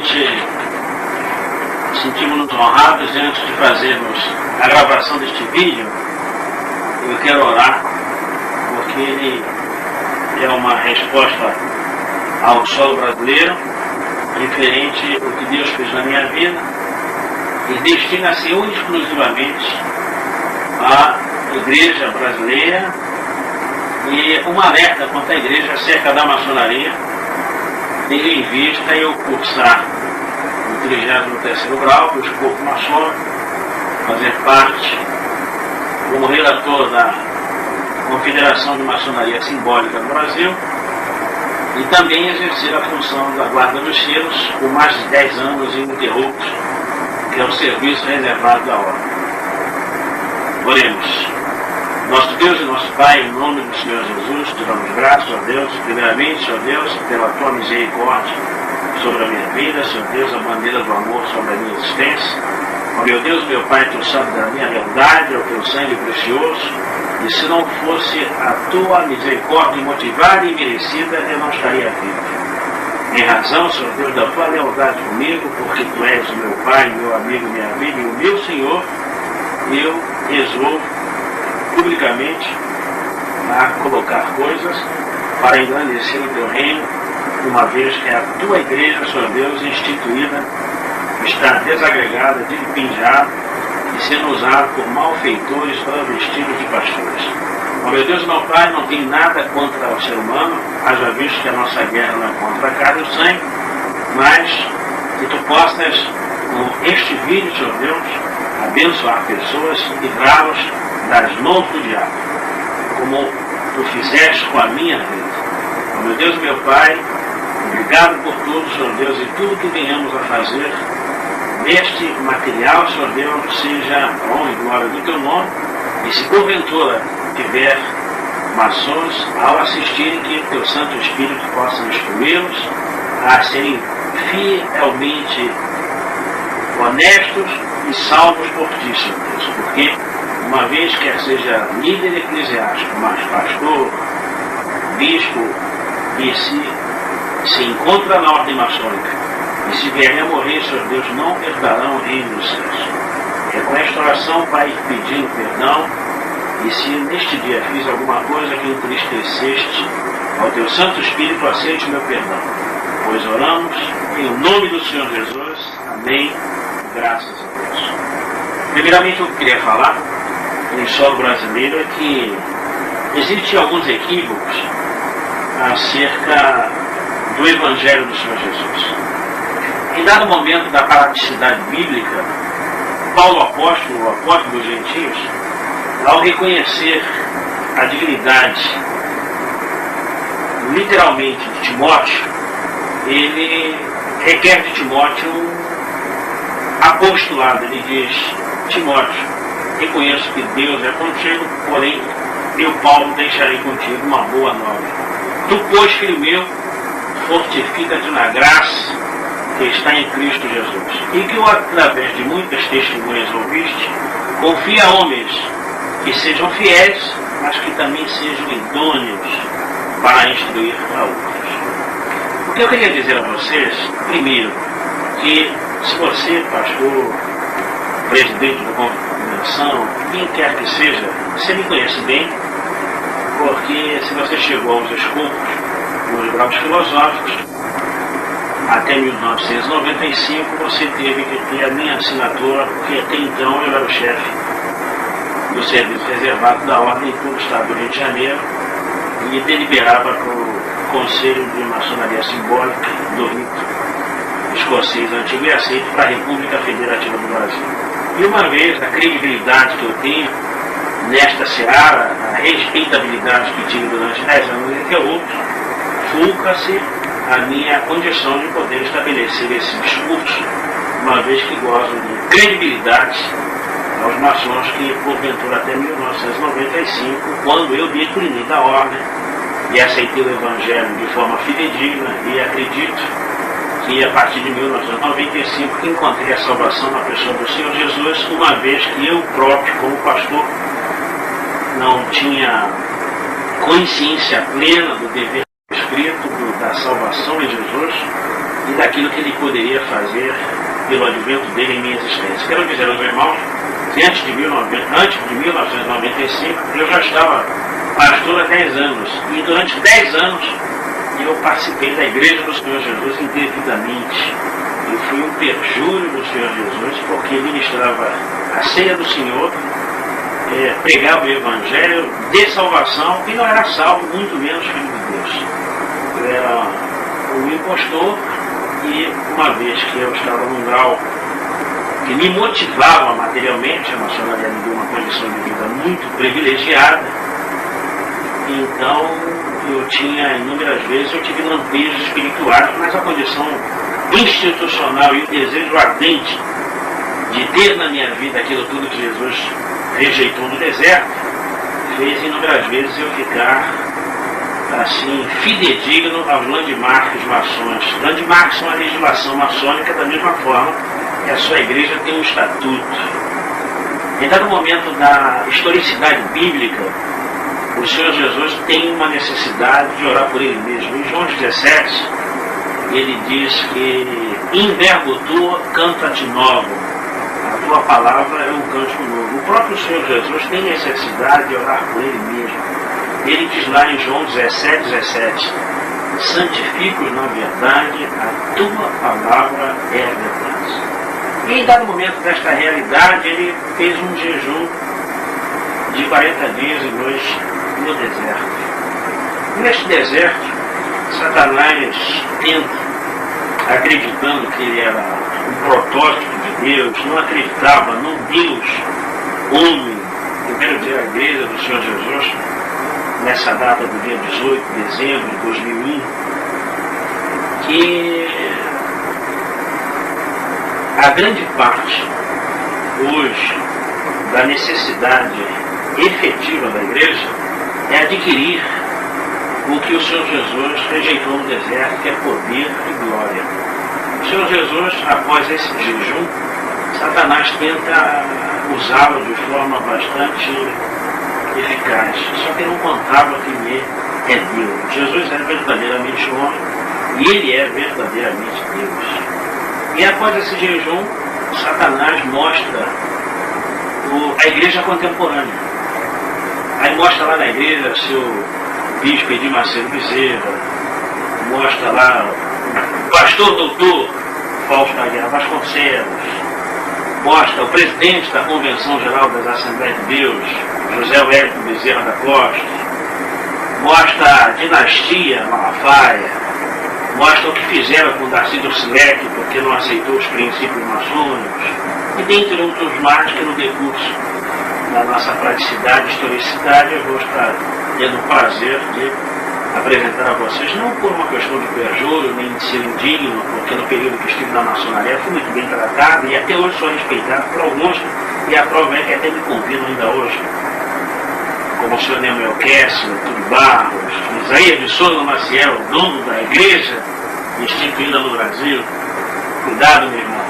primeiramente, sentimos-nos honrados e antes de fazermos a gravação deste vídeo, eu quero orar, porque ele é uma resposta ao solo brasileiro, referente ao que Deus fez na minha vida, e destina-se exclusivamente à igreja brasileira e uma alerta quanto à igreja acerca da maçonaria, tendo em vista eu cursar o 33º grau do escopo maçônico, fazer parte como relator da Confederação de Maçonaria Simbólica do Brasil e também exercer a função da Guarda dos Selos por mais de 10 anos ininterruptos, que é o serviço reservado da ordem. Oremos. Nosso Deus e nosso Pai, em nome do Senhor Jesus, te damos graças, ó Deus, primeiramente, ó Deus, pela tua misericórdia sobre a minha vida, Senhor Deus, a bandeira do amor sobre a minha existência. Ó meu Deus, meu Pai, tu sabes da minha lealdade, ao teu sangue precioso, e se não fosse a tua misericórdia motivada e merecida, eu não estaria vivo. Em razão, Senhor Deus, da tua lealdade comigo, porque tu és o meu Pai, meu amigo, minha vida e o meu Senhor, eu resolvo publicamente a colocar coisas para engrandecer o teu reino, uma vez que a tua igreja, Senhor Deus, instituída, está desagregada, despinjada e sendo usada por malfeitores travestidos de pastores. Ó meu Deus, meu Pai, não tem nada contra o ser humano, haja visto que a nossa guerra não é contra a carne e o sangue, mas que tu possas, com este vídeo, Senhor Deus, abençoar pessoas e livrá-los das mãos do diabo, como tu fizeste com a minha vida. Ó meu Deus, meu Pai, obrigado por tudo, Senhor Deus, e tudo que venhamos a fazer neste material, Senhor Deus, seja a honra e glória do teu nome, e se porventura tiver maçons, ao assistirem, que o teu Santo Espírito possa instruí-los a serem fielmente honestos e salvos por ti, Senhor Deus, porque uma vez quer seja líder eclesiástico, mas pastor, bispo, e se encontra na ordem maçônica, e se vier a morrer, Senhor Deus, não herdarão o reino dos céus. É com esta oração, Pai, pedindo perdão, e se neste dia fiz alguma coisa que entristeceste ao teu Santo Espírito, aceite meu perdão. Pois oramos em nome do Senhor Jesus. Amém. Graças a Deus. Primeiramente, eu queria falar em solo brasileiro é que existem alguns equívocos acerca do Evangelho do Senhor Jesus. Em dado momento da praticidade bíblica, Paulo apóstolo, o apóstolo dos gentios, ao reconhecer a dignidade literalmente de Timóteo, ele requer de Timóteo um apostolado. Ele diz: Timóteo, reconheço que Deus é contigo, porém eu, Paulo, deixarei contigo uma boa nova. Tu, pois, filho meu, fortifica-te na graça que está em Cristo Jesus, e que, através de muitas testemunhas ouviste, confia a homens que sejam fiéis, mas que também sejam idôneos para instruir a outros. O que eu queria dizer a vocês, primeiro, que se você, pastor, presidente da congregação, quem quer que seja, você me conhece bem, porque se você chegou aos escopos, os graus filosóficos, até 1995 você teve que ter a minha assinatura, porque até então eu era o chefe do serviço reservado da ordem em todo o estado do Rio de Janeiro e deliberava para o Conselho de Maçonaria Simbólica do Rito Escocês Antigo e aceito para a República Federativa do Brasil. E uma vez a credibilidade que eu tenho nesta seara, a respeitabilidade que tive durante 10 anos ininterruptos, fulca-se a minha condição de poder estabelecer esse discurso, uma vez que gozam de credibilidade aos maçons que, porventura, até 1995, quando eu declinei da ordem e aceitei o Evangelho de forma fidedigna, e acredito que a partir de 1995 encontrei a salvação na pessoa do Senhor Jesus, uma vez que eu próprio, como pastor, não tinha consciência plena do dever escrito da salvação em Jesus, e daquilo que ele poderia fazer pelo advento dele em minha existência. Quero dizer aos irmãos que antes de 1995 eu já estava pastor há 10 anos, e durante 10 anos eu participei da Igreja do Senhor Jesus indevidamente. Eu fui um perjúrio do Senhor Jesus, porque ministrava a ceia do Senhor, pregava o Evangelho de salvação, e não era salvo, muito menos filho de Deus. Eu era um impostor, e uma vez que eu estava num grau que me motivava materialmente, a maçonaria me deu uma condição de vida muito privilegiada, então eu tinha, inúmeras vezes, eu tive lampejos espirituais, mas a condição institucional e o desejo ardente de ter na minha vida aquilo tudo que Jesus rejeitou no deserto, fez inúmeras vezes eu ficar assim, fidedigno aos landmarks maçons. Landmarks são a legislação maçônica da mesma forma que a sua igreja tem um estatuto. Em dado momento da historicidade bíblica, o Senhor Jesus tem uma necessidade de orar por ele mesmo. Em João 17, ele diz que in verbo tuo canta-te novo. A tua palavra é um cântico novo. O próprio Senhor Jesus tem necessidade de orar por ele mesmo. Ele diz lá em João 17, santifica-os na verdade, a tua palavra é a verdade. E em dado momento desta realidade, ele fez um jejum de 40 dias e noites no deserto. Neste deserto, Satanás tenta, acreditando que ele era um protótipo de Deus, não acreditava num Deus homem. Eu quero dizer a igreja do Senhor Jesus, nessa data do dia 18 de dezembro de 2001, que a grande parte hoje da necessidade efetiva da igreja é adquirir o que o Senhor Jesus rejeitou no deserto, que é poder e glória. O Senhor Jesus, após esse jejum, Satanás tenta usá-lo de forma bastante eficaz, só que não contava que ele é Deus. Jesus é verdadeiramente homem e ele é verdadeiramente Deus. E após esse jejum, Satanás mostra a igreja contemporânea. Aí mostra lá na igreja seu bispo Edir Macedo Bezerra, mostra lá o pastor doutor Fausto Aguiar Vasconcelos, mostra o presidente da Convenção Geral das Assembleias de Deus, José Wellington Bezerra da Costa, mostra a dinastia Malafaia, mostra o que fizeram com Darcy Dorcilec, porque não aceitou os princípios maçônicos, e dentre outros mais que no decurso da nossa praticidade e historicidade eu vou estar tendo o prazer de apresentar a vocês, não por uma questão de perjúrio, nem de ser indigno, porque no período que estive na maçonaria fui muito bem tratado e até hoje sou respeitado por alguns, e a prova é que até me convidam ainda hoje, como o senhor Neumel Kessler, Túlio Barros, Isaías de Souza Maciel, dono da igreja instituída no Brasil. Cuidado, meu irmão,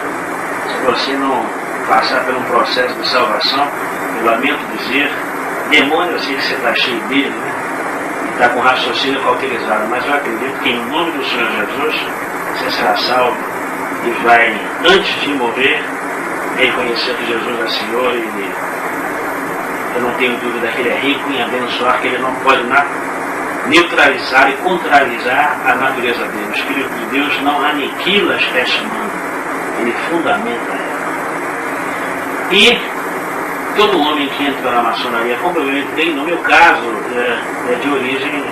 se você não passar por um processo de salvação, eu lamento dizer, demônio, eu sei que você está cheio dele, né? Está com raciocínio cauterizado, mas eu acredito que em nome do Senhor Jesus você será salvo e vai, antes de morrer, reconhecer que Jesus é Senhor, e eu não tenho dúvida que Ele é rico em abençoar, que Ele não pode neutralizar e contrariar a natureza dele. O Espírito de Deus não aniquila a espécie humana, Ele fundamenta ela. E todo homem que entra na maçonaria, como eu entrei, no meu caso, é de origem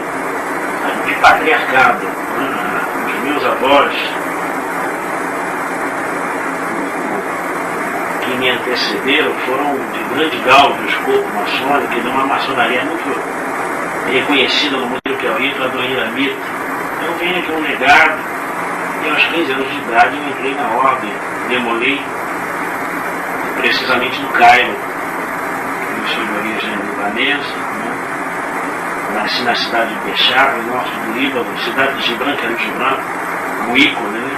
de patriarcado. Os meus avós, que me antecederam, foram de grande grau do escopo maçônico, e de uma maçonaria muito reconhecida no mundo, que é o rito Adoniramita. Eu venho de um legado, e aos 15 anos de idade eu entrei na ordem, demolei, precisamente no Cairo. Eu sou de origem libanesa, né? Nasci na cidade de Bechar, no norte do Líbano, cidade de Gibran, que era o Gibran, um ícone, né?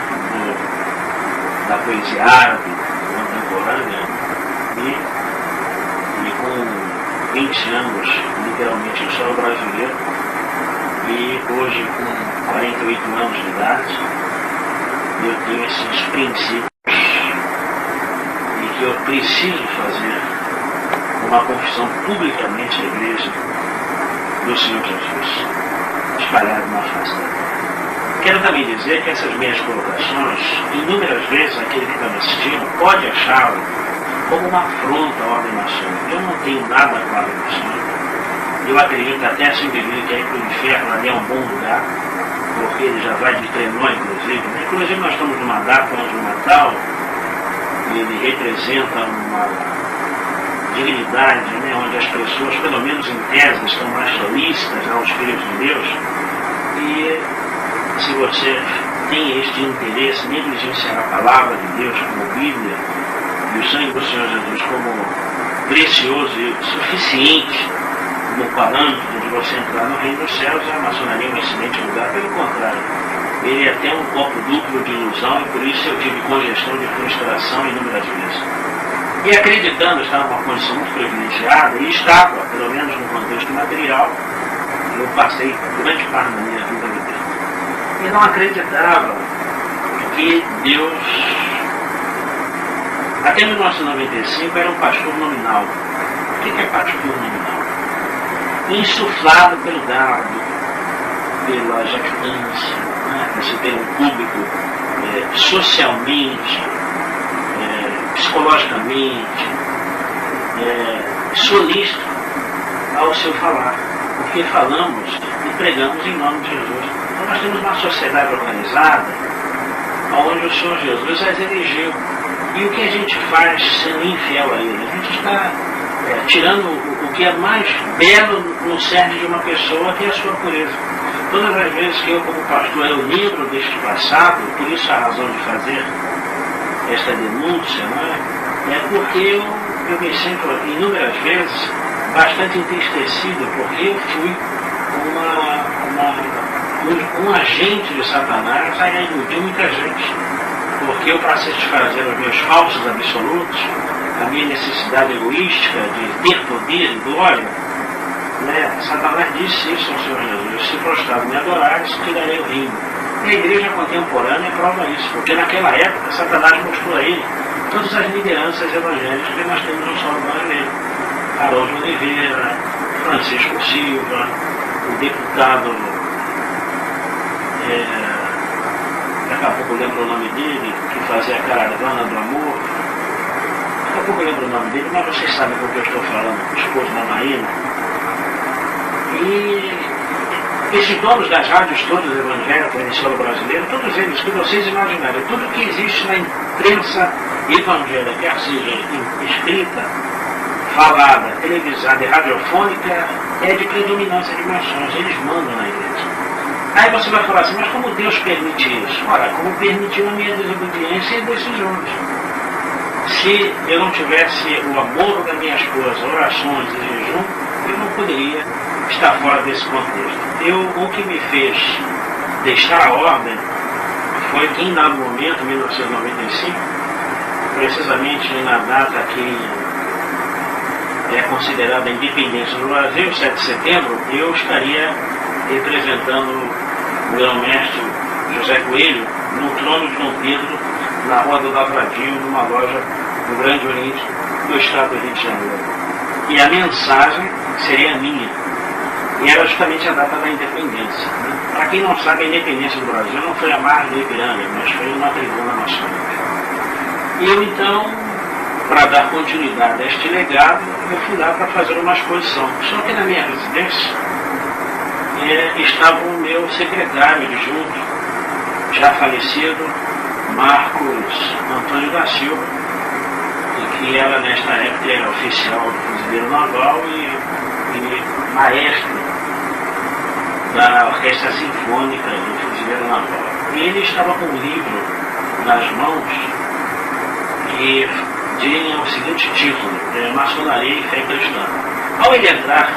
Da poesia árabe contemporânea, e com 20 anos, literalmente, eu sou brasileiro, e hoje, com 48 anos de idade, eu tenho esses princípios e que eu preciso fazer uma confissão publicamente à igreja do Senhor Jesus, espalhado na face da terra. Quero também dizer que essas minhas colocações, inúmeras vezes aquele que está me assistindo pode achá-lo como uma afronta à ordem maçônica. Eu não tenho nada com a ordem maçônica. Eu acredito até se o indivíduo quer ir para o inferno, ali é um bom lugar, porque ele já vai de trenó, inclusive. Inclusive nós estamos numa data onde o Natal, ele representa uma dignidade, né, onde as pessoas, pelo menos em tese, estão mais solícitas ao Espírito de Deus. E se você tem este interesse, negligenciar a palavra de Deus como Bíblia e o sangue do Senhor Jesus como precioso e suficiente como parâmetro de você entrar no reino dos céus, a maçonaria é um excelente lugar. Pelo contrário, ele é até um copo duplo de ilusão, e por isso eu tive congestão de frustração inúmeras vezes. E acreditando estar numa condição muito privilegiada, e estava, pelo menos no contexto material, eu passei grande parte da minha vida ali dentro. E não acreditava que Deus, até 1995, era um pastor nominal. O que é pastor nominal? Insuflado pelo gado, pela jactância, né? Você tem um público socialmente, psicologicamente, solícito ao seu falar, porque falamos e pregamos em nome de Jesus. Então nós temos uma sociedade organizada onde o Senhor Jesus as elegeu. E o que a gente faz sendo infiel a Ele? A gente está tirando o que é mais belo no cerne de uma pessoa, que é a sua pureza. Todas as vezes que eu, como pastor, eu lembro deste passado, por isso a razão de fazer esta denúncia, não é porque eu me sinto inúmeras vezes bastante entristecido, porque eu fui um agente de Satanás a iludir muita gente. Porque eu, para satisfazer os meus falsos absolutos, a minha necessidade egoística de ter poder e glória, né, Satanás disse isso ao Senhor Jesus: se prostrado me adorares, te darei o reino. E a igreja contemporânea prova isso, porque naquela época Satanás mostrou a ele todas as lideranças evangélicas que nós temos no solo brasileiro. Haroldo Oliveira, Francisco Silva, o deputado, daqui a pouco eu lembro o nome dele, que fazia a caravana do amor. Daqui a pouco eu lembro o nome dele, mas vocês sabem com o que eu estou falando, o esposo da Maína. E esses donos das rádios todas evangélicas em solo brasileiro, todos eles, que vocês imaginarem, tudo que existe na imprensa evangélica, quer seja escrita, falada, televisada e radiofônica, é de predominância de maçons, eles mandam na igreja. Aí você vai falar assim: mas como Deus permite isso? Ora, como permitiu a minha desobediência e decisões. Se eu não tivesse o amor da minha esposa, orações e jejum, eu não poderia estar fora desse contexto. O que me fez deixar a ordem foi que, em dado momento, 1995, precisamente na data que é considerada a independência do Brasil, 7 de setembro, eu estaria representando o grão-mestre José Coelho no trono de Dom Pedro, na Rua do Lavradio, numa loja do Grande Oriente do estado do Rio de Janeiro. E a mensagem seria minha. E era justamente a data da independência. Né? Para quem não sabe, a independência do Brasil não foi a Margem do Ipiranga, mas foi uma tribuna maçônica. E eu, então, para dar continuidade a este legado, eu fui lá para fazer uma exposição. Só que na minha residência estava o meu secretário adjunto, já falecido, Marcos Antônio da Silva, que era, nesta época, era oficial do Fuzileiro Naval e maestro da Orquestra Sinfônica do Fuzileiro Naval. E ele estava com um livro nas mãos que tinha o seguinte título: Maçonaria e Fé Cristã. Ao ele entrar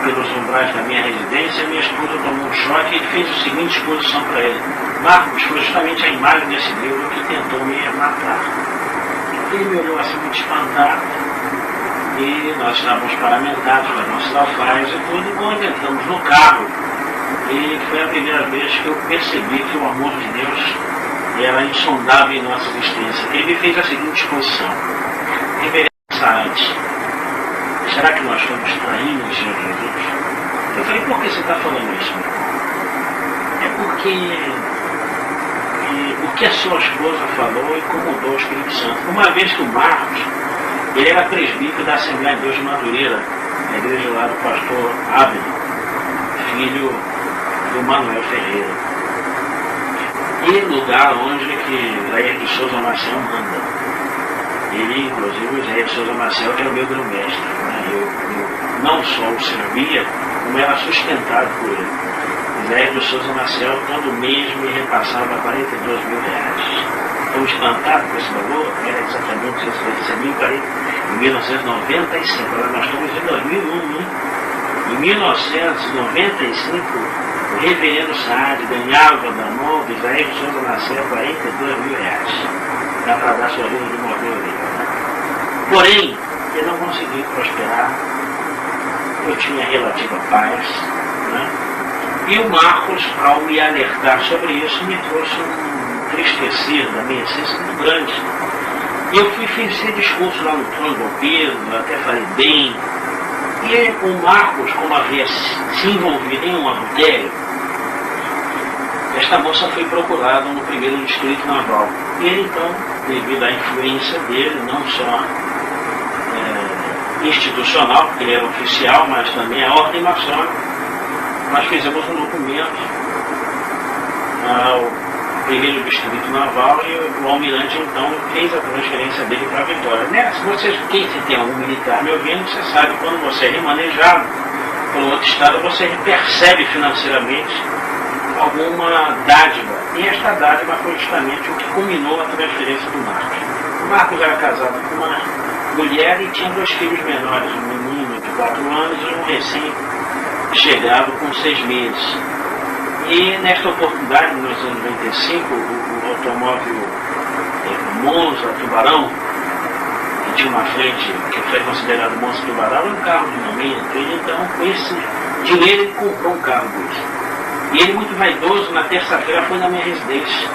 pelos umbrais da minha residência, minha esposa tomou um choque e fez a seguinte exposição para ele: Marcos, foi justamente a imagem desse livro que tentou me matar. Ele me olhou assim muito espantado, e nós estávamos paramentados com as nossas alfaias e tudo, e quando entramos no carro, e foi a primeira vez que eu percebi que o amor de Deus era insondável em nossa existência. Ele me fez a seguinte exposição: Reverendo Saad, será que nós estamos traindo o Senhor Jesus? Eu falei, por que você está falando isso, meu irmão? É porque o que a sua esposa falou incomodou o Espírito Santo. Uma vez que o Marcos, ele era presbítero da Assembleia de Deus de Madureira, na igreja lá do pastor Abel, filho do Manuel Ferreira. E lugar onde que Jair de Souza Maciel manda. Ele, inclusive, o Jair de Souza Maciel, que era o meu grão-mestre. Né? Eu não só o servia, como era sustentado por ele. Jair de Souza Maciel, todo mês, me repassava 42 mil reais. Estou espantado com esse valor, era exatamente em 1995, agora nós estamos em 2001, né? Em 1995, o reverendo Saad ganhava da mão de Jair de Souza Maciel 42 mil reais para pagar sua luz de modelo. Porém, eu não consegui prosperar, eu tinha relativa paz, né? E o Marcos, ao me alertar sobre isso, me trouxe um entristecer da minha essência muito grande. E eu fiz esse discurso lá no trono do Pedro, até falei bem. E o Marcos, como havia se envolvido em um adultério, esta moça foi procurada no primeiro distrito naval. E ele, então, devido à influência dele, não só institucional, porque ele era oficial, mas também a ordem maçônica, nós fizemos um documento ao primeiro distrito naval e o almirante então fez a transferência dele para a Vitória. Né? Quem tem algum militar me ouvindo, você sabe, quando você é remanejado por outro estado, você percebe financeiramente alguma dádiva. E esta dádiva foi justamente o que culminou a transferência do Marcos. O Marcos era casado com uma mulher e tinha 2 filhos menores, um menino de 4 anos e um recém-chegado com 6 meses. E nesta oportunidade, nos anos 95, o automóvel Monza Tubarão, que tinha uma frente que foi considerado Monza Tubarão, era um carro de momento. Ele então, com esse dinheiro, ele comprou um carro desse. E ele, muito vaidoso, na terça-feira foi na minha residência.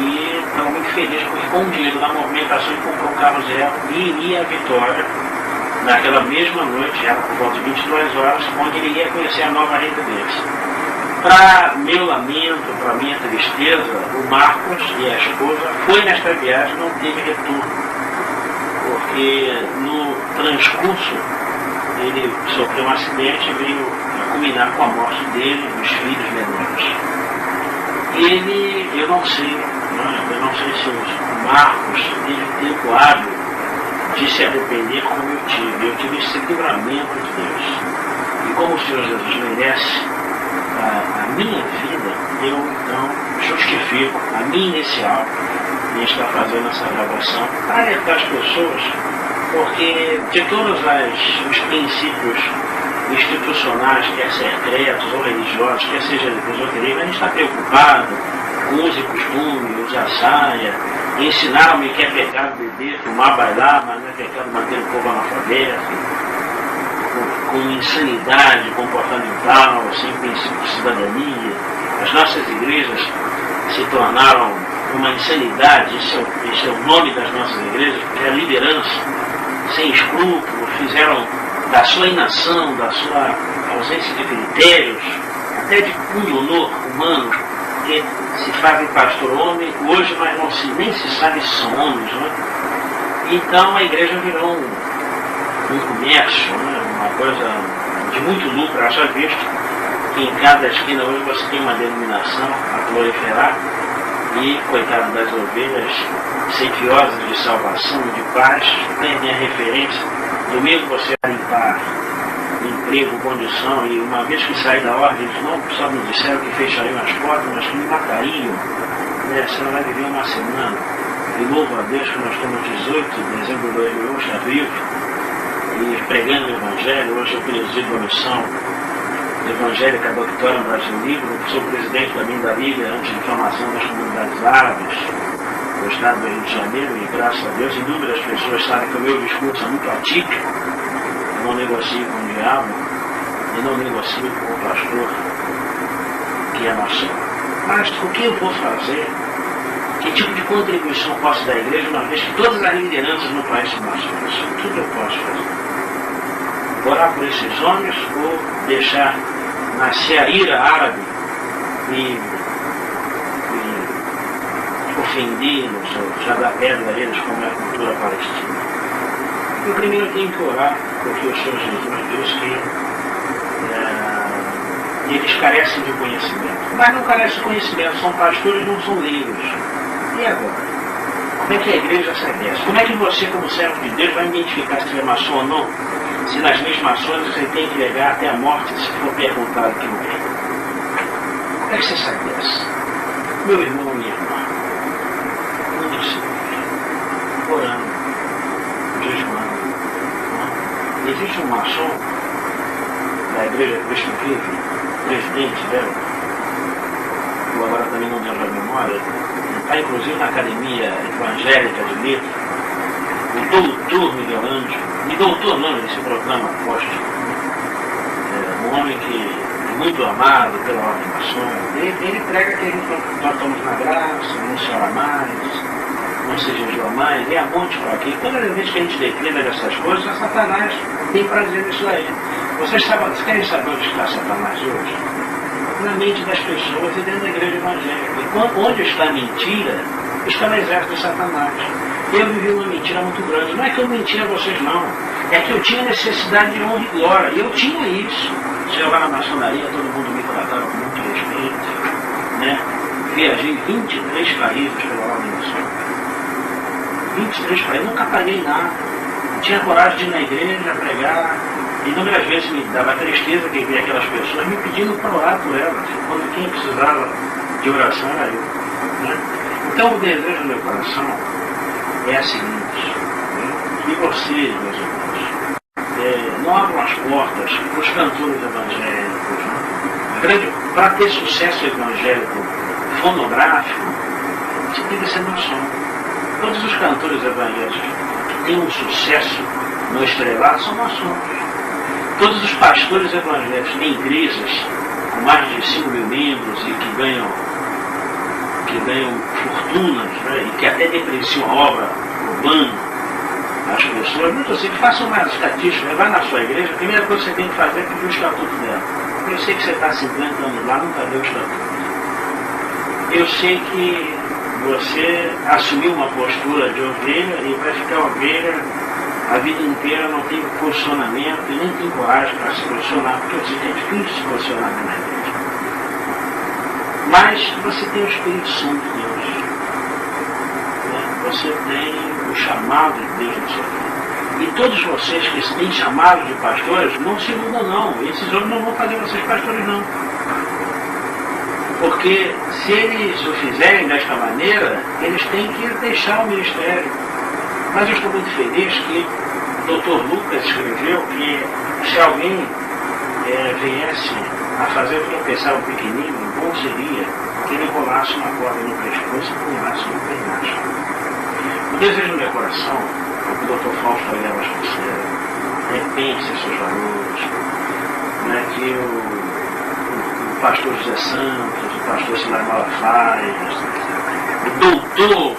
E estava muito feliz, porque com o dinheiro da movimentação ele comprou um carro zero e iria à Vitória naquela mesma noite, era por volta de 22 horas, onde ele ia conhecer a nova residência. Para meu lamento, para minha tristeza, o Marcos e a esposa foi nesta viagem, não teve retorno, porque no transcurso ele sofreu um acidente e veio a culminar com a morte dele e dos filhos menores. Eu não sei se o Marcos teve tempo hábil de se arrepender como eu tive esse livramento de Deus. E como o Senhor Jesus merece a minha vida, eu então justifico a minha inicial em estar fazendo essa gravação para alertar as pessoas, porque de todos os princípios institucionais, quer secretos ou religiosos, quer seja de esoterismo, a gente está preocupado com uso e costume, usar saia, ensinaram-me que é pecado beber, fumar, bailar, mas não é pecado manter o povo analfabeto, com insanidade comportamental, sem princípio de cidadania. As nossas igrejas se tornaram uma insanidade, esse é o nome das nossas igrejas, porque a liderança, sem escrúpulo, fizeram da sua inação, da sua ausência de critérios, até de pundonor humano, que se fazem pastor homem, hoje mas nem se sabe se são homens, né? Então a igreja virou um comércio, né? Uma coisa de muito lucro. Haja visto que em cada esquina hoje você tem uma denominação a proliferar e, coitado das ovelhas sequiosas de salvação, de paz, perdem a referência. Domingo você vai limpar emprego, condição, e uma vez que saí da ordem, eles não só me disseram que fechariam as portas, mas que me matariam. Né? Você não vai viver uma semana. E louvo a Deus que nós estamos 18 de dezembro de 2001, já vivo, e pregando o Evangelho. Hoje eu presido a missão evangélica da Vitória no Brasil Livre, sou presidente também da Liga Anti-Inflamação das Comunidades Árabes do Estado do Rio de Janeiro, e graças a Deus inúmeras pessoas sabem que o meu discurso é muito atípico. Eu não negocio com o diabo e não negocio com o pastor que é maçom. Mas o que eu vou fazer Que tipo de contribuição posso dar à igreja, uma vez que todas as lideranças no país são maçons? O que eu posso fazer? Orar por esses homens ou deixar nascer a ira árabe e ofendê-los ou jogar pedra a eles como é a cultura palestina? Eu primeiro tenho que orar, porque eu sou Jesus, Deus que eles carecem de conhecimento. Mas não carecem de conhecimento, são pastores, não são leigos. E agora? Como é que a igreja sai dessa? Como é que você, como servo de Deus, vai identificar se é maçom ou não? Se nas leis maçônicas você tem que legar até a morte se for perguntado quem é. Como é que você sai dessa? Meu irmão, minha irmã, muito simples. Orando, jejuando. Existe um maçom da Igreja Cristo Vive, presidente dela, eu agora também não lembro a memória, está inclusive na Academia Evangélica de Letras, o doutor Miguel Ângelo, e doutor não, ele se proclama apóstolo, um homem que é muito amado pela ordem maçônica. Ele prega que nós estamos na graça, não se ora mais, não se jejua mais, e há monte para aqui. Toda vez que a gente declina dessas coisas, a Satanás tem prazer nisso aí. Vocês querem saber onde está Satanás hoje? Na mente das pessoas e dentro da igreja evangélica. E onde está a mentira, está no exército de Satanás. Eu vivi uma mentira muito grande. Não é que eu menti a vocês, não. É que eu tinha necessidade de honra e glória. E eu tinha isso. Se eu lá na maçonaria, todo mundo me tratava com muito respeito. Né? Viajei 23 países pela ordem maçônica. 23 países, nunca paguei nada. Tinha coragem de ir na igreja, pregar. Inúmeras vezes me dava tristeza que via aquelas pessoas me pedindo para orar por elas, quando quem precisava de oração era eu. Né? Então o desejo do meu coração é a seguinte, que vocês, meus irmãos, não abram as portas para os cantores evangélicos. Né? Para ter sucesso evangélico fonográfico, você tem que ser maçom. Todos os cantores evangélicos que têm um sucesso no estrelado são maçons. Todos os pastores evangélicos têm igrejas com mais de 5 mil membros e que ganham fortunas, né, e que até depreciam a obra urbana, as pessoas, muito assim, façam mais estatística, vai na sua igreja, a primeira coisa que você tem que fazer é pedir o estatuto dela. Eu sei que você está 50 anos lá, nunca deu o estatuto. Eu sei que você assumiu uma postura de ovelha e vai ficar ovelha a vida inteira, não tem posicionamento e nem tem coragem para se posicionar, porque eu sei que é difícil se posicionar na igreja. Mas você tem o Espírito Santo de Deus. Você tem o chamado de Deus no seu filho. E todos vocês que têm chamado de pastores, não se iludam não. Esses homens não vão fazer vocês pastores não. Porque se eles o fizerem desta maneira, eles têm que deixar o ministério. Mas eu estou muito feliz que o Dr. Lucas escreveu que se alguém viesse a fazer tropeçar o pequenino, bom seria que ele rolasse uma corda no pescoço e pulasse no penhasco. O desejo do meu coração, o Dr. Fausto Aiellas Conselho, repense seus valores, né, que o pastor José Santos, o pastor Silar Malafaia, o doutor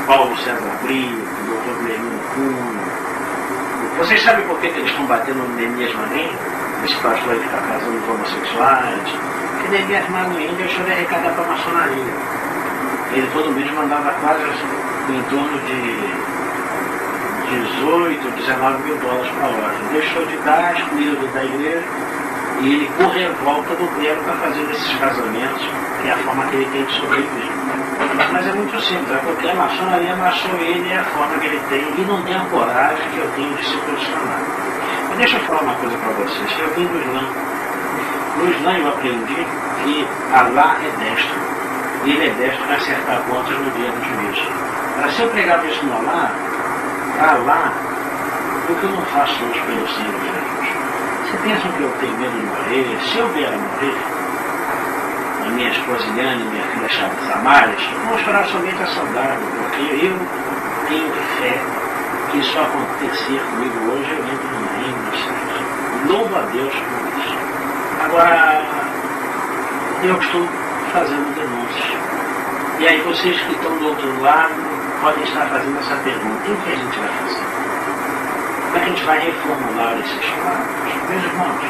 Paulo César Brito, o doutor Guilherme Cunha. Vocês sabem por que eles estão batendo no Neemias Marim? Esse pastor aí que está casando com homossexuais? Porque Neemias Marim deixou de arrecadar para a maçonaria. Ele todo mês mandava quase em torno de 18, 19 mil dólares para a loja. Deixou de dar as comidas da igreja e ele, por revolta do clero, está fazendo esses casamentos, que é a forma que ele tem de sobreviver. Mas é muito simples, é porque a maçonaria amassou ele, é a forma que ele tem, e não tem a coragem que eu tenho de se posicionar. Mas deixa eu falar uma coisa para vocês, eu vim do Islã. No Islã eu aprendi que Allah é destro, e ele é destro para acertar contas no dia do juízo. Mas se eu pregar isso no Allah, o que eu não faço hoje pelo Senhor Jesus? Vocês pensam que eu tenho medo de morrer? Se eu vier a morrer, a minha esposa Eliane e minha filha Samares vão chorar somente a saudade, porque eu tenho fé que isso acontecer comigo hoje, eu entro no reino dos céus. Louvo a Deus por isso. Agora, eu estou fazendo denúncias. E aí vocês que estão do outro lado podem estar fazendo essa pergunta: e o que a gente vai fazer? Como é que a gente vai reformular esses quadros? Meus irmãos,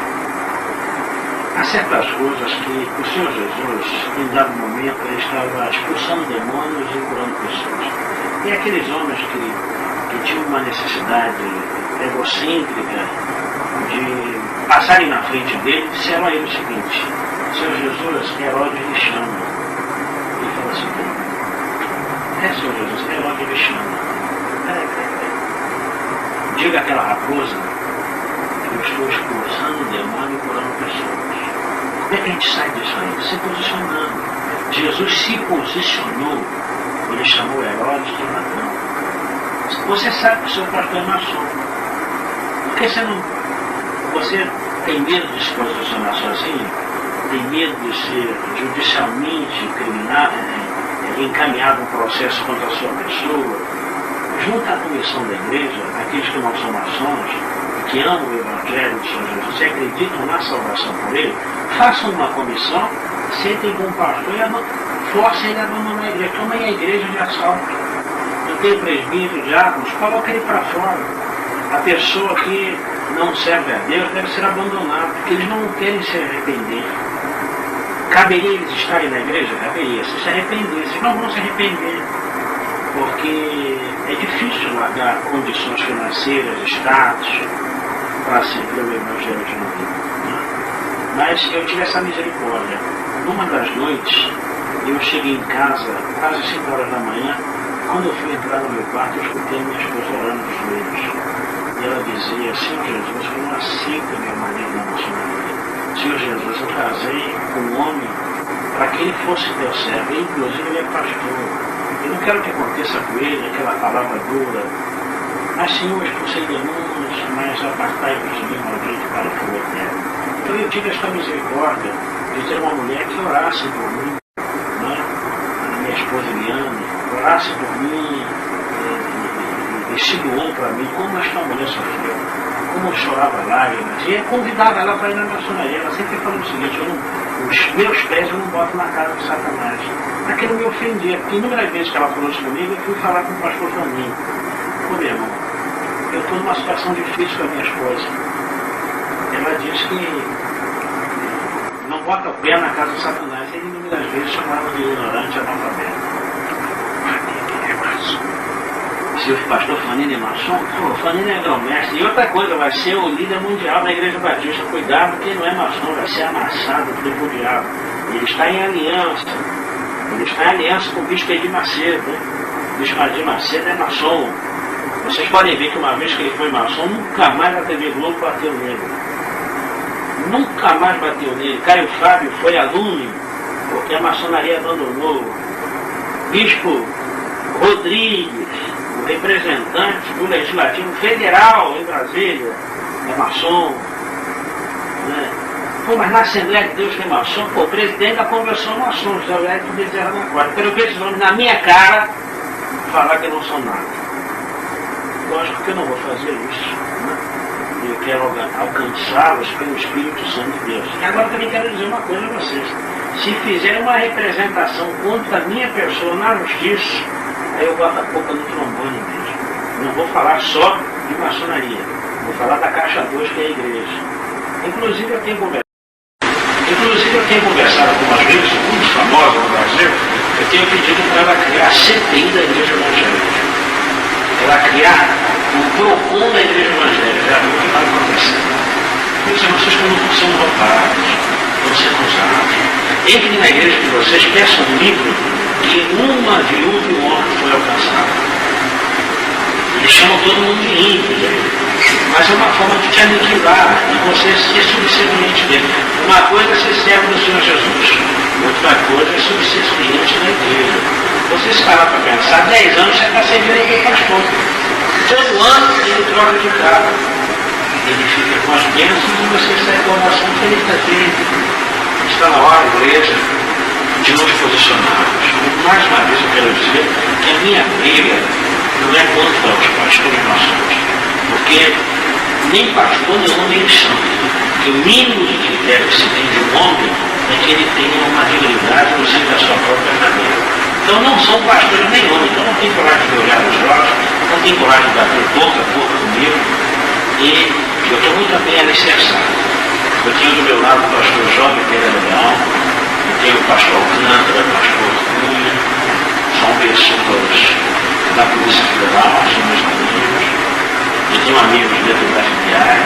há certas coisas que o Senhor Jesus, em dado momento, ele estava expulsando demônios e curando pessoas. E aqueles homens que tinham uma necessidade egocêntrica de passarem na frente dele, disseram a ele o seguinte: Senhor Jesus, Herodes lhe chama. Ele falou assim: Senhor Jesus, Herodes lhe chama. Peraí. Diga àquela raposa que eu estou expulsando o demônio e curando pessoas. Como é que a gente sai disso aí? Se posicionando. Jesus se posicionou. Ele chamou Herodes de ladrão. Você sabe que o seu pastor é maçom. Por que você tem medo de se posicionar sozinho? Tem medo de ser judicialmente encaminhado um processo contra a sua pessoa? Junto à comissão da igreja, aqueles que não são maçons, que amam o Evangelho do Senhor Jesus e acreditam na salvação por ele, façam uma comissão, sentem com o pastor e forcem ele a abandonar a igreja. Tomem a igreja de assalto. Não tem presbítero, diáconos, coloca ele para fora. A pessoa que não serve a Deus deve ser abandonada, porque eles não querem se arrepender. Caberia eles estarem na igreja? Caberia. Se arrependessem, não vão se arrepender. Porque é difícil largar condições financeiras, status, para servir o Evangelho de novo. Mas eu tive essa misericórdia. Numa das noites, eu cheguei em casa, quase 5 horas da manhã. Quando eu fui entrar no meu quarto, eu escutei minha esposa orando dos joelhos. E ela dizia: Senhor Jesus, eu não aceito meu marido na maçonaria. Senhor Jesus, eu casei com um homem para que ele fosse teu servo. E, inclusive, ele é pastor. Eu não quero que aconteça com ele aquela palavra dura. Mas, Senhor, expulsei demônios, mas apartai-vos de mim, maldito, para o fogo eterno. Então eu tive esta misericórdia de ter uma mulher que orasse por mim, né? A minha esposa Eliane, orasse por mim e se doou para mim, como esta mulher sofreu, como eu chorava lágrimas. E eu convidava ela para ir na maçonaria. Ela sempre falou o seguinte: os meus pés eu não boto na cara de Satanás. Aquilo me ofendia, porque inúmeras vezes que ela falou isso comigo, eu fui falar com o pastor Flamingo: Pô, meu irmão, eu estou numa situação difícil com a minha esposa. Ela diz que não bota o pé na casa de Satanás. Ele inúmeras vezes chamava de ignorante, analfabeto. Se o pastor Fanini é maçom, o Fanini é grão-mestre. E outra coisa, vai ser o líder mundial da Igreja Batista. Cuidado, porque não é maçom, vai ser amassado pelo diabo. Ele está em aliança. Ele está em aliança com o bispo Edir Macedo. Né? O bispo Edir Macedo é maçom. Vocês podem ver que uma vez que ele foi maçom, nunca mais a TV Globo bateu nele. Nunca mais bateu nele. Caio Fábio foi aluno, porque a maçonaria abandonou. Bispo Rodrigues, o representante do Legislativo Federal em Brasília, é maçom. Né? Pô, mas na Assembleia de Deus tem maçom? Pô, o presidente da convenção maçom, José Aurélio de Bezerra da Costa. Quero ver esses homens na minha cara falar que eu não sou nada. Lógico que eu não vou fazer isso. Né? Eu quero alcançá-los pelo Espírito Santo de Deus. E agora também quero dizer uma coisa a vocês. Se fizerem uma representação contra a minha pessoa na justiça, aí eu boto a boca no trombone mesmo. Não vou falar só de maçonaria. Vou falar da Caixa 2, que é a igreja. Inclusive eu tenho conversado com umas vezes, muito famosa no Brasil, eu tenho pedido para ela criar a CPI da Igreja Evangélica. Ela criar o PROCON da Igreja Evangélica. Já viu o que está acontecendo? Meus irmãos, vocês não são roubados, não são usados. Entrem na igreja de vocês, peçam um livro que uma viúva e um homem foi alcançado. Eles chamam todo mundo de ímpio, né? Mas é uma forma de te aniquilar e você ser subserviente dele. Uma coisa é ser servo do Senhor Jesus, outra coisa é subserviente da igreja. Você está lá para pensar, 10 anos você está servindo aquele pastor. Todo ano ele troca de carro. Ele fica com as bênçãos e você sai com a oração que ele está tendo. Está na hora, igreja, de nos posicionarmos. Mais uma vez eu quero dizer que a minha briga não é contra os pastores maçons, porque nem pastor nem homem eles são. Porque o mínimo de critério que se tem de um homem é que ele tenha uma dignidade no seio da sua própria família. Então não são pastores nenhum, então não tem coragem de olhar nos olhos, não tem coragem de bater boca a boca comigo, e eu estou muito bem alicerçado. Eu tenho do meu lado o pastor Jovem Pereira Leão, eu tenho o pastor Alcântara, o pastor Cunha, são pessoas da Polícia Federal, são meus amigos, eu tenho amigos dentro da FBI.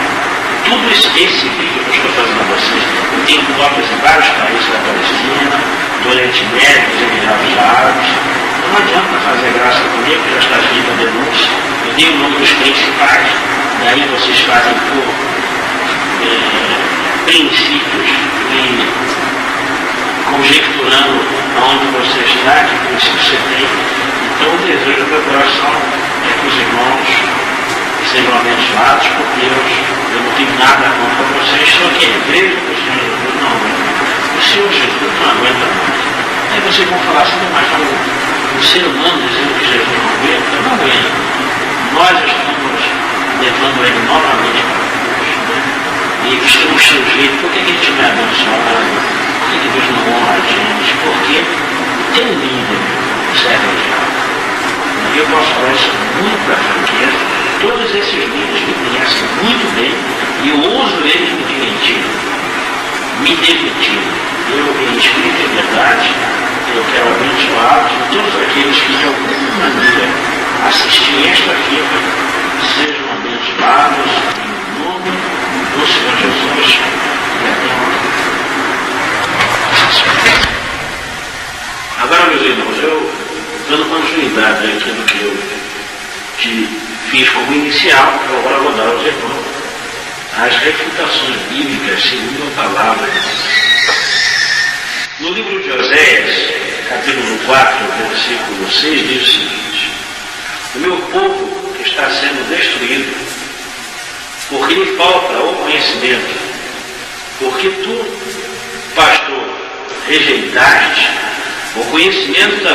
Tudo esse vídeo que eu estou fazendo a vocês, eu tenho cópias em vários países da Palestina, do Oriente Médio, dos Emirados Árabes. Não adianta fazer graça comigo, que já está escrita a denúncia. Eu dei o nome dos principais, daí vocês fazem por princípios e conjecturando aonde você está, que princípio você tem. Então o desejo do meu coração é que os irmãos sejam abençoados por Deus. Eu não tenho nada contra vocês, só que a igreja do Senhor Jesus não aguenta. O Senhor Jesus não aguenta mais. Aí vocês vão falar assim, mas o ser humano dizendo que Jesus não aguenta, não aguenta. Nós estamos levando ele novamente para Deus, né? E estamos sujeitos. Por que a gente não é abençoado? Por que Deus não honra a gente? Porque tem um líder, serve ao diabo. E eu posso falar isso com muita franqueza. Todos esses líderes me conhecem muito bem e eu uso eles me demitindo. Eu, em espírito e verdade, eu quero abençoá-los e todos aqueles que de alguma maneira assistirem esta fita sejam abençoados em nome do Senhor Jesus. E até uma. Agora, meus irmãos, eu dando continuidade àquilo que eu te fiz como inicial, eu agora vou dar aos irmãos as refutações bíblicas segundo a palavra. No livro de Oséias, capítulo 4, versículo 6, diz o seguinte: o meu povo está sendo destruído, porque lhe falta o conhecimento, porque tu, pastor, rejeitaste o conhecimento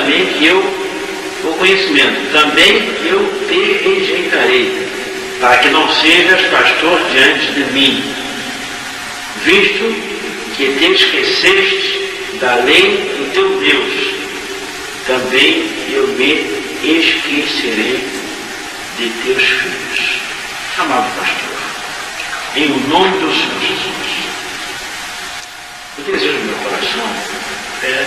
também que eu te rejeitarei, para que não sejas pastor diante de mim, visto que te esqueceste da lei do teu Deus, também eu me esquecerei de teus filhos. Amado pastor, em o nome do Senhor Jesus, o desejo do meu coração é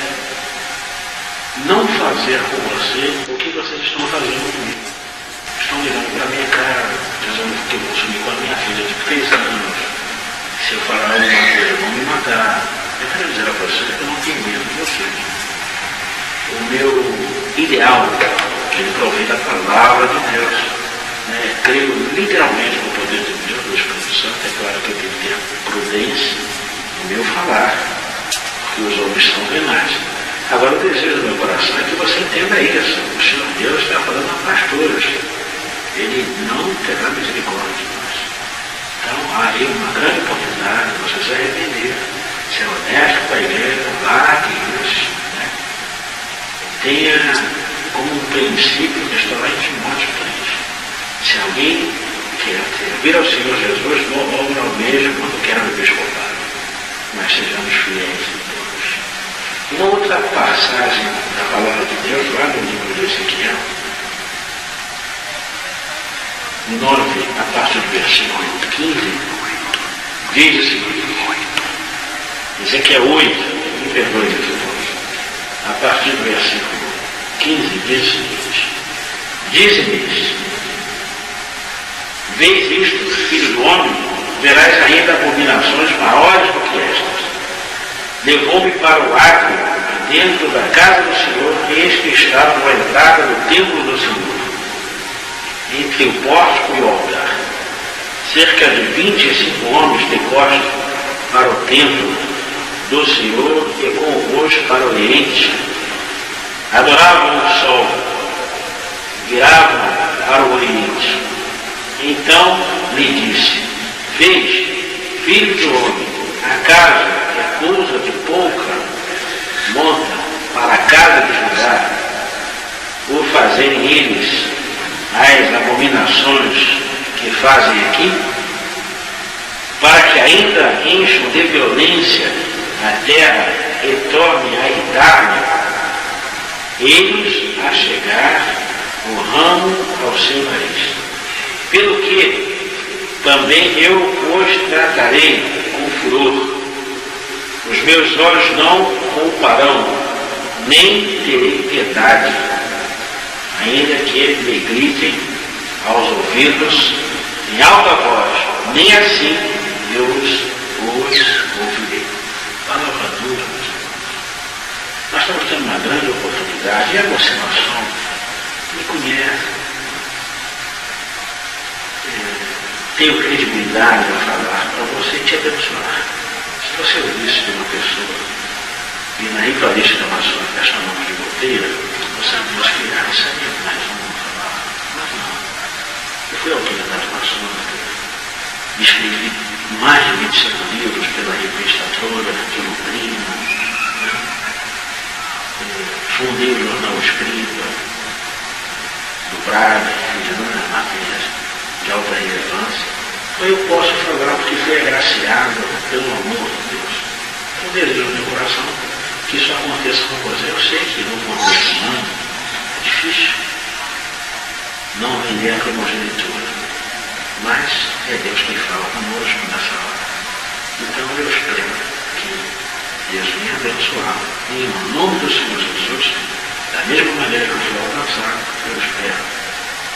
não fazer com você o que vocês estão fazendo comigo. Estão olhando para a minha cara, dizendo que eu vou sumir com a minha filha de 3 anos. Se eu falar alguma coisa, vão me matar. Eu quero dizer a vocês que eu não tenho medo de vocês. O meu ideal é de prover a palavra de Deus. Creio literalmente no poder de Deus, do Espírito Santo. É claro que eu tenho que ter prudência no meu falar, porque os homens são venais. Agora, o desejo do meu coração é que você entenda isso. O Senhor Deus está falando a pastores. Ele não terá misericórdia de nós. Então, há aí uma grande oportunidade de você se arrepender, ser honesto com a igreja, largue isso. Tenha como um princípio que está lá em Timóteo 3. Se alguém quer servir ao Senhor Jesus, não obra ao mesmo quando quer o episcopado, mas sejamos fiéis em todos. Uma outra passagem da palavra de Deus, lá no livro de Ezequiel, 9, a partir do versículo 15, diz o seguinte: Ezequiel 8, me perdoe, meus irmãos, a partir do versículo 15, diz o seguinte: dize-me, vês isto, filho do homem, verás ainda abominações maiores do que estas. Levou-me para o átrio, dentro da casa do Senhor, e eis que estava na entrada do templo do Senhor, entre o pórtico e o altar. Cerca de 25 homens de costas para o templo do Senhor e com o rosto para o oriente. Adoravam o sol, viravam para o oriente. Então lhe disse: vês, filho de homem, acaso é coisa de pouca monta para a casa de Judá, por fazerem eles as abominações que fazem aqui, para que ainda encham de violência a terra e tornem a irtar-me, eis a chegar o ramo ao seu nariz. Pelo que também eu os tratarei com furor. Os meus olhos não pouparão, nem terei piedade, ainda que eles me gritem aos ouvidos em alta voz, nem assim eu os ouvirei. Palavra dura, meus irmãos. Nós estamos tendo uma grande oportunidade, e a aproximação me conhece. Tenho credibilidade a falar para você te abençoar. Se você ouvisse de uma pessoa e na ritualística maçônica esta nome de goteira, você diz que isso aí é mais um falar. Mas não. Eu fui autoridade maçônica, escrevi mais de 25 livros pela revista Trôgrafo, Primo, fundei o jornal Escrita, do Braga, fiz inúmeras matérias de alta relevância. Então eu posso falar porque fui agraciado pelo amor de Deus. Eu desejo no meu coração que isso aconteça com você. Eu sei que no contexto humano é difícil não vender a primogenitura, mas é Deus quem fala conosco nessa hora. Então eu espero que Deus venha abençoar em nome do Senhor Jesus, da mesma maneira que eu fui alcançado. Eu espero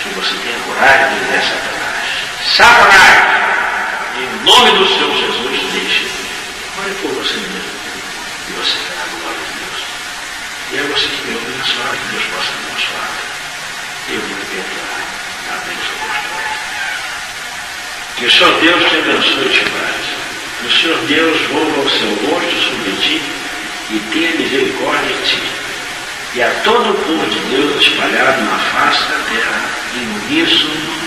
que você tenha coragem de dizer Satanás: Satanás, em nome do Senhor Jesus, deixe. Olhe por você mesmo e você verá a glória de Deus. E é você que me abençoar, que Deus possa abençoar. Eu vou perdoar a bênção apostólica. Que o Senhor Deus te abençoe e te guarde. Que o Senhor Deus volva o seu rosto sobre ti e tenha misericórdia de ti. E a todo o povo de Deus espalhado na face da terra, em uníssono.